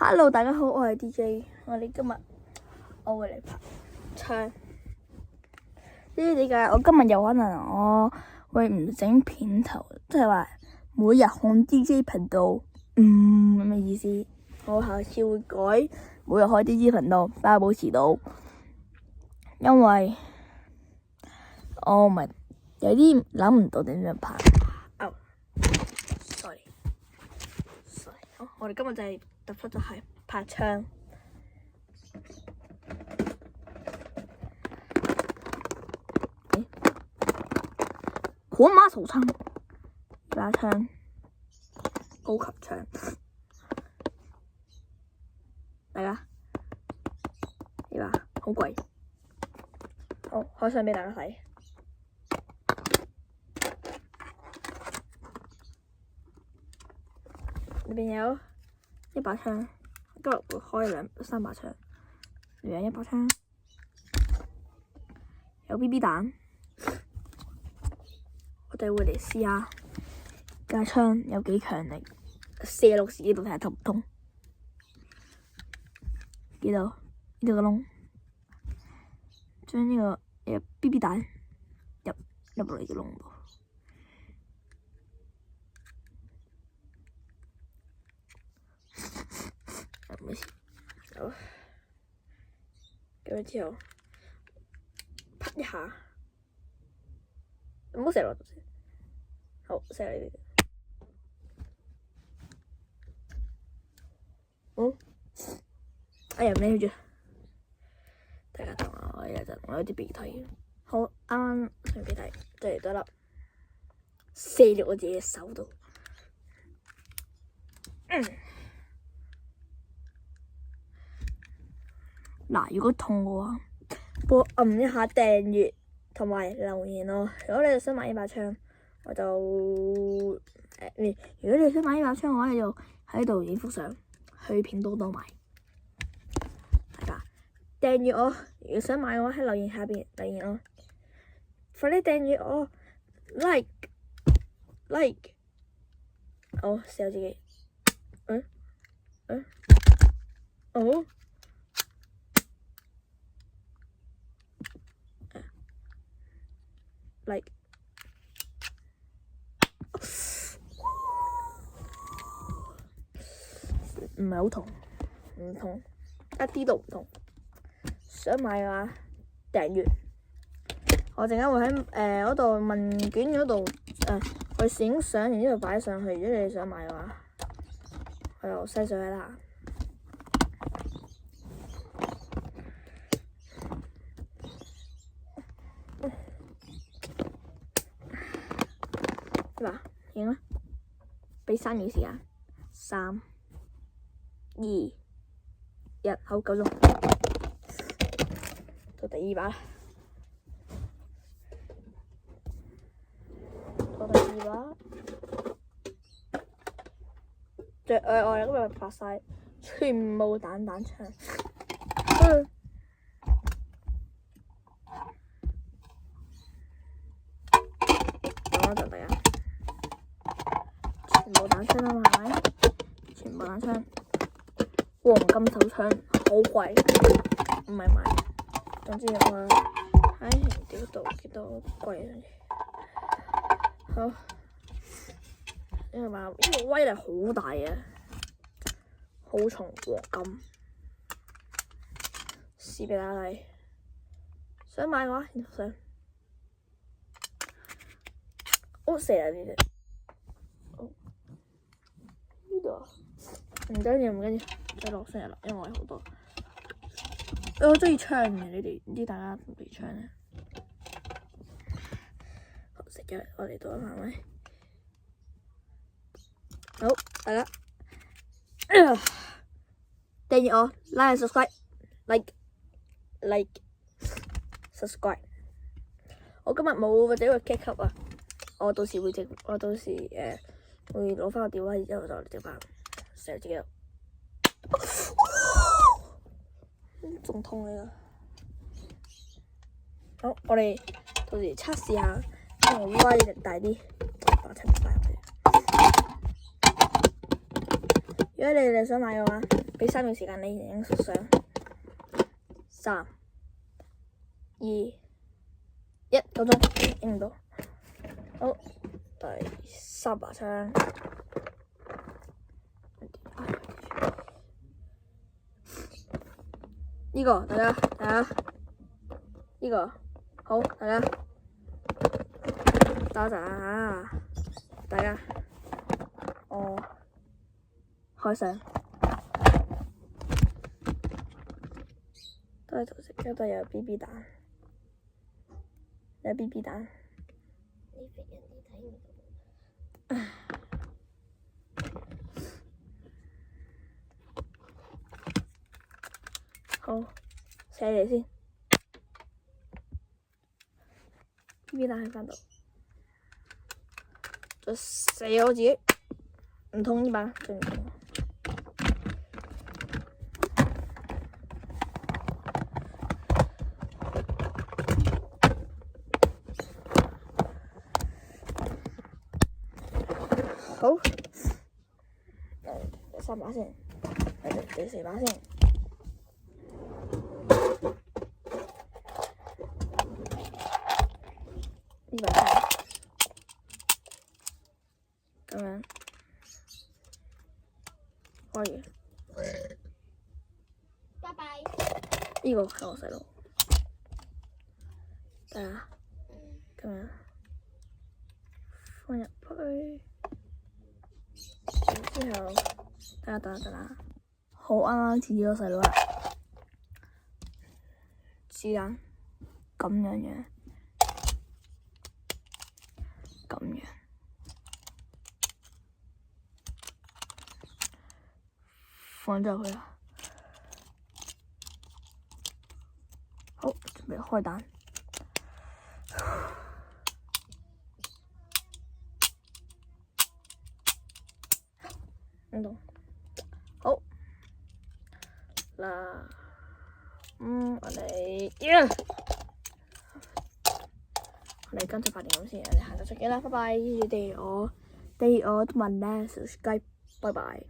Hello， 大家好，我係 DJ。我哋今日我會嚟拍槍。呢啲點解？我今日有可能我會唔整片頭，即係話每日看 DJ 頻道，咁嘅意思。我下次會改每日開 DJ 頻道，但係保持到，因為我唔係有啲諗唔到點樣拍。sorry， 好，我哋今日就係突出就係拍槍。火馬手槍，呢把槍，高級槍，大家呢把好貴，好開相俾大家睇。裏邊有一把槍，今日會開三把槍，裏邊有一把槍，有 BB 彈。我哋會嚟試下架槍有幾強力，射落自己度睇下痛唔痛。呢度個窿，將呢個BB 彈入落嚟個窿度。冇事，好，咁之後拍一下，唔好射落度先。好，射嚟呢度。哎呀，唔理佢住，大家等我一陣，我有啲鼻涕。好，啱啱上鼻涕，就嚟多粒射落我自己嘅手度。嗱，如果痛嘅話，幫我按一下訂閱同埋留言咯。如果你哋想買呢把槍，我就如果你哋想買呢把槍嘅話，你就喺度影幅相，去拼多多買。大家訂閱我，如果想買嘅話喺留言下邊留言我，快啲訂閱我 ，like， 好，試下自己，哦。like 唔係好痛，唔痛，一啲都唔痛。想買嘅話訂閱，我陣間會喺嗰度問卷嗰度去影相，然之後擺上去。如果你哋想買嘅話，我就篩上去啦。嗱，影啦，俾3秒時間，3、2、1，好，夠鐘，到第二把啦，到第二把，我哋今日拍晒全部彈槍。等大家。全部彈槍啊嘛，係咪？全部彈槍，黃金手槍好貴，唔係買。總之我喺條度見到貴。好，呢個威力好大啊，好重黃金。試俾大家睇，想買嘅話，上。好射啊！呢隻。唔緊要，再落聲啦，因為好多。我中意槍嘅，你哋唔知大家中唔中意槍咧？好，食咗我哋度啦，係咪？好，大家訂閱我 ，like subscribe。我今日冇或者會 kick up 啊，我到時會會攞翻個電話，然之後就整翻。射自己度，仲痛嚟㗎。好，我哋到時測試下，因為威力大啲，把槍擺入去。如果你哋想買嘅話，俾3秒時間你影相。3、2、1，夠鐘，影唔到。好，第3把槍。呢個大家，呢個好，大家打陣，大家，我開相。都係圖食，都有 BB 彈，有 BB 彈。你俾人哋睇唔到。好，寫嚟先。BB 彈喺翻度，就寫我自己，唔同呢把，最唔同。好，第3把先，第4把先。呢把先，咁樣可以。拜拜。呢個係我細佬，得啦，咁樣放入去。之後，得啦，好啱啱似咗細佬啦，子彈咁樣，放咗入去啦。好，準備開彈。好嗱，我哋跟住8點咁先，我哋下晝再見啦，拜拜！記得我同埋subscribe，拜拜。